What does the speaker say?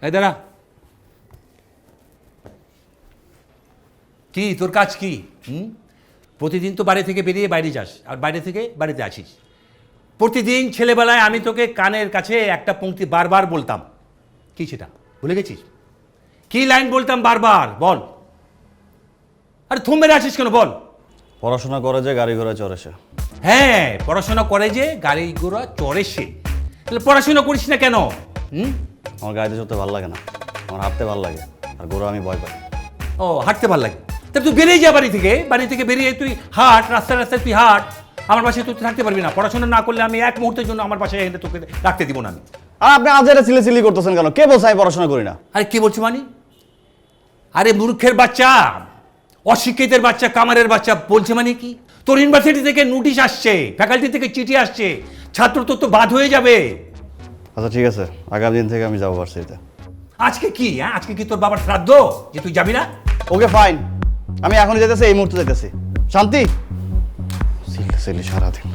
এই দাঁড়া, কি তোর কাজ কি? প্রতিদিন তো বাড়ি থেকে বেরিয়ে বাইরে যাস, আর বাইরে থেকে বাড়িতে আসিস। প্রতিদিন ছেলেবেলায় আমি তোকে কানের কাছে একটা পংক্তি বারবার বলতাম, কি সেটা ভুলে গেছিস? কি লাইন বলতাম বারবার, বল। আরে থম মেরে আসিস কেন, বল। পড়াশোনা করে যে গাড়ি ঘোড়া চড়ে সে। হ্যাঁ, পড়াশোনা করে যে গাড়ি ঘোড়া চড়ে সে। তাহলে পড়াশোনা করিস না কেন? আমার গাড়িতে চড়তে ভালো লাগে না, আমার হাঁটতে ভালো লাগে, আর ঘোড়া আমি ভয় পাই। ও, হাঁটতে ভালো লাগে? তাহলে তুই বেরিয়ে যা বাড়ি থেকে বেরিয়ে তুই হাঁট, রাস্তায় রাস্তায় তুই হাঁট। আমার বাসায় তুই থাকতে পারবি না। পড়াশোনা না করলে আমি এক মুহূর্তের জন্য আমার বাসায় এনে তোকে রাখতে দিব না আমি। আর আপনি আজ এটা চিলি করতেছেন কেন? কে বলছে আমি পড়াশোনা করি না? আরে কি বলছি মানে? আরে মূর্খের বাচ্চা, অশিক্ষিতের বাচ্চা, কামারের বাচ্চা বলছে মানে কি? তোর ইউনিভার্সিটি থেকে নোটিশ আসছে, ফ্যাকাল্টি থেকে চিঠি আসছে, ছাত্র তো বাদ হয়ে যাবে। আচ্ছা ঠিক আছে, আগামী দিন থেকে আমি যাবো ভার্সিটিতে। আজকে কি? আজকে কি তোর বাবার শ্রাদ্ধ যে তুই যাবি না? ওকে ফাইন, আমি এখনই যেতেছি, এই মুহূর্তে যেতেছি। শান্তি সিলি সারাদিন।